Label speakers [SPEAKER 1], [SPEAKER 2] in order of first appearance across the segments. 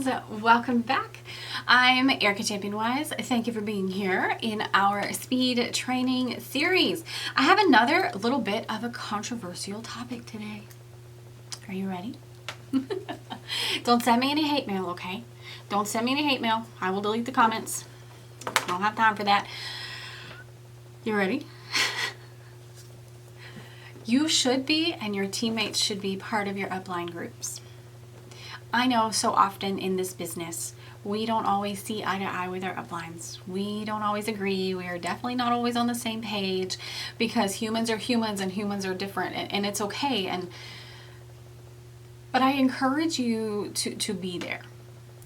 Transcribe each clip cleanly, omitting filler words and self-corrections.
[SPEAKER 1] friends, welcome back. I'm Ericka C Wise. Thank you for being here in our speed training series. I have another little bit of a controversial topic today. Are you ready? Don't send me any hate mail, okay? Don't send me any hate mail. I will delete the comments. I don't have time for that. You ready? You should be, and your teammates should be, part of your upline groups. I know so often in this business, we don't always see eye to eye with our uplines. We don't always agree. We are definitely not always on the same page because humans are humans and humans are different, and it's okay. But I encourage you to be there.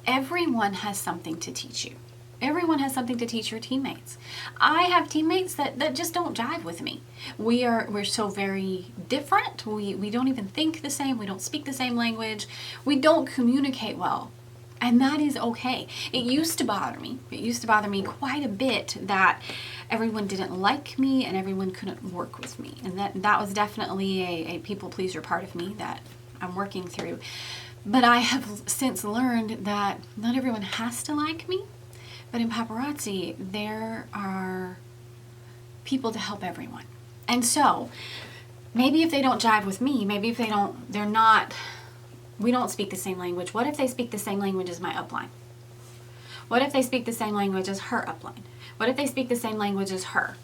[SPEAKER 1] Everyone has something to teach you. Everyone has something to teach your teammates. I have teammates that just don't jive with me. We're so very different. We don't even think the same. We don't speak the same language. We don't communicate well. And that is okay. It used to bother me. It used to bother me quite a bit that everyone didn't like me and everyone couldn't work with me. And that was definitely a people pleaser part of me that I'm working through. But I have since learned that not everyone has to like me. But in paparazzi, there are people to help everyone. And so, maybe if they don't jive with me, maybe if we don't speak the same language. What if they speak the same language as my upline? What if they speak the same language as her upline? What if they speak the same language as her?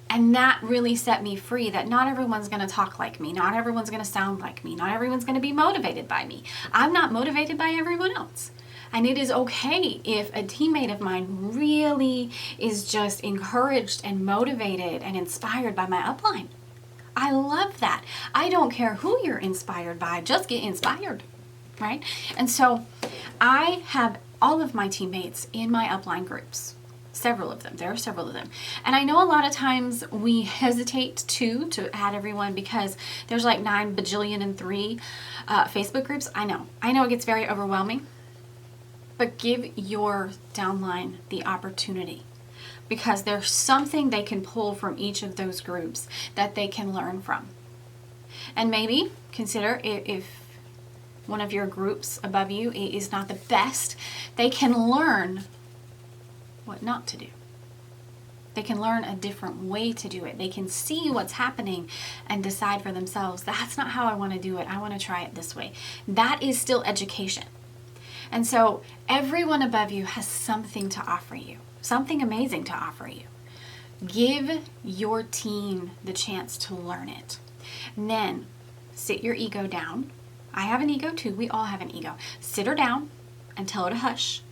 [SPEAKER 1] And that really set me free that not everyone's going to talk like me. Not everyone's going to sound like me. Not everyone's going to be motivated by me. I'm not motivated by everyone else. And it is okay if a teammate of mine really is just encouraged and motivated and inspired by my upline. I love that. I don't care who you're inspired by, just get inspired, right? And so I have all of my teammates in my upline groups. Several of them. There are several of them. And I know a lot of times we hesitate to add everyone because there's like 9 bajillion and 3 Facebook groups. I know it gets very overwhelming. But give your downline the opportunity because there's something they can pull from each of those groups that they can learn from. And maybe consider if one of your groups above you is not the best, they can learn what not to do. They can learn a different way to do it. They can see what's happening and decide for themselves, that's not how I want to do it. I want to try it this way. That is still education. And so everyone above you has something to offer you, something amazing to offer you. Give your team the chance to learn it. And then sit your ego down. I have an ego too. We all have an ego. Sit her down and tell her to hush.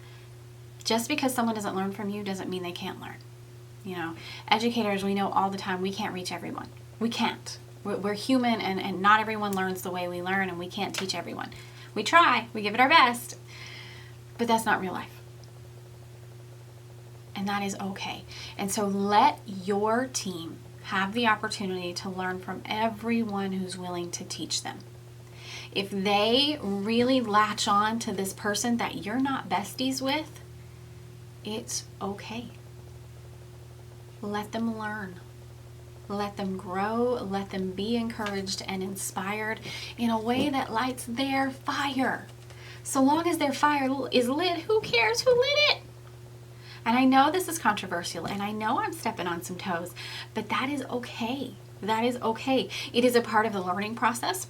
[SPEAKER 1] Just because someone doesn't learn from you doesn't mean they can't learn. You know, educators, we know all the time we can't reach everyone. We can't. We're human and not everyone learns the way we learn and we can't teach everyone. We try. We give it our best. But that's not real life. And that is okay. And so let your team have the opportunity to learn from everyone who's willing to teach them. If they really latch on to this person that you're not besties with, it's okay. Let them learn. Let them grow. Let them be encouraged and inspired in a way that lights their fire. So long as their fire is lit, who cares who lit it? And I know this is controversial, and I know I'm stepping on some toes, but that is okay. That is okay. It is a part of the learning process.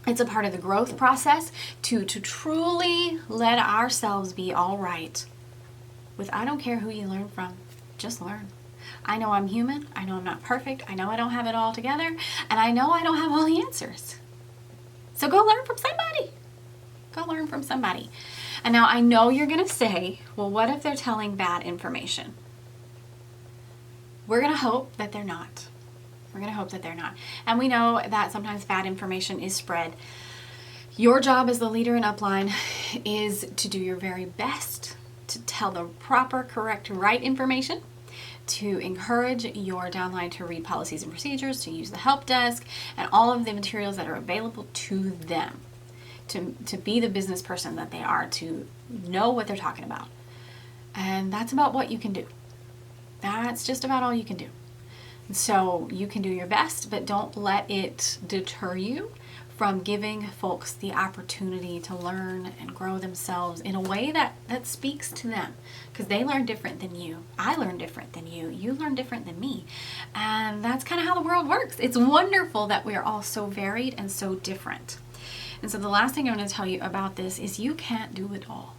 [SPEAKER 1] It's a part of the growth process to truly let ourselves be all right with I don't care who you learn from, just learn. I know I'm human. I know I'm not perfect. I know I don't have it all together, and I know I don't have all the answers. So go learn from somebody. Go learn from somebody. And now I know you're going to say, well, what if they're telling bad information? We're going to hope that they're not. We're going to hope that they're not. And we know that sometimes bad information is spread. Your job as the leader in upline is to do your very best to tell the proper, correct, right information, to encourage your downline to read policies and procedures, to use the help desk, and all of the materials that are available to them. To be the business person that they are, to know what they're talking about. And that's about what you can do. That's just about all you can do. So you can do your best, but don't let it deter you from giving folks the opportunity to learn and grow themselves in a way that speaks to them, because they learn different than you. I learn different than you. You learn different than me. And that's kind of how the world works. It's wonderful that we are all so varied and so different. And so the last thing I'm going to tell you about this is you can't do it all.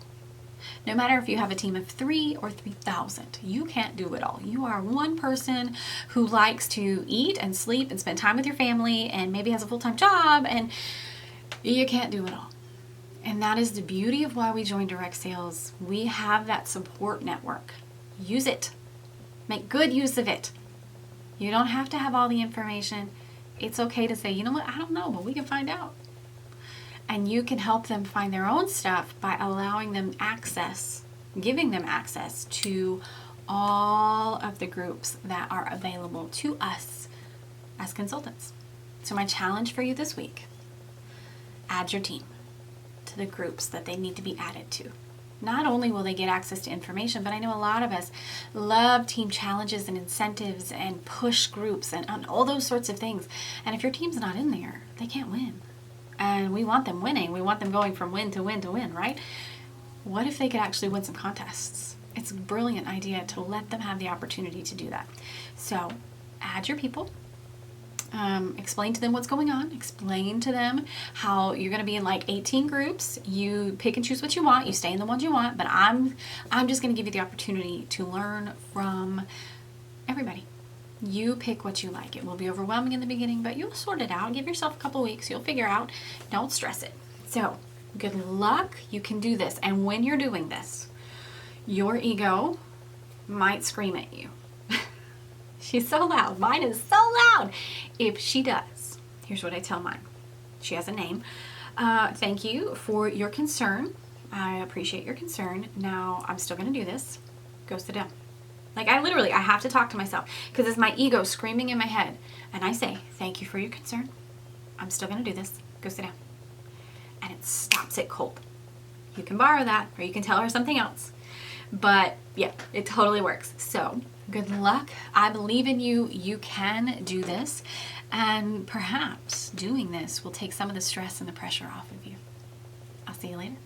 [SPEAKER 1] No matter if you have a team of 3 or 3,000, you can't do it all. You are one person who likes to eat and sleep and spend time with your family and maybe has a full-time job, and you can't do it all. And that is the beauty of why we joined direct sales. We have that support network. Use it. Make good use of it. You don't have to have all the information. It's okay to say, you know what, I don't know, but we can find out. And you can help them find their own stuff by allowing them access, giving them access to all of the groups that are available to us as consultants. So my challenge for you this week, add your team to the groups that they need to be added to. Not only will they get access to information, but I know a lot of us love team challenges and incentives and push groups and all those sorts of things. And if your team's not in there, they can't win. And we want them winning. We want them going from win to win to win, right? What if they could actually win some contests? It's a brilliant idea to let them have the opportunity to do that. So add your people. Explain to them what's going on. Explain to them how you're going to be in like 18 groups. You pick and choose what you want. You stay in the ones you want. But I'm just going to give you the opportunity to learn from everybody. You pick what you like. It will be overwhelming in the beginning, but you'll sort it out. Give yourself a couple weeks. You'll figure out. Don't stress it. So, good luck. You can do this. And when you're doing this, your ego might scream at you. She's so loud. Mine is so loud. If she does, here's what I tell mine. She has a name. Thank you for your concern. I appreciate your concern. Now, I'm still going to do this. Go sit down. Like I have to talk to myself because it's my ego screaming in my head. And I say, thank you for your concern. I'm still going to do this. Go sit down. And it stops it cold. You can borrow that or you can tell her something else. But yeah, it totally works. So good luck. I believe in you. You can do this. And perhaps doing this will take some of the stress and the pressure off of you. I'll see you later.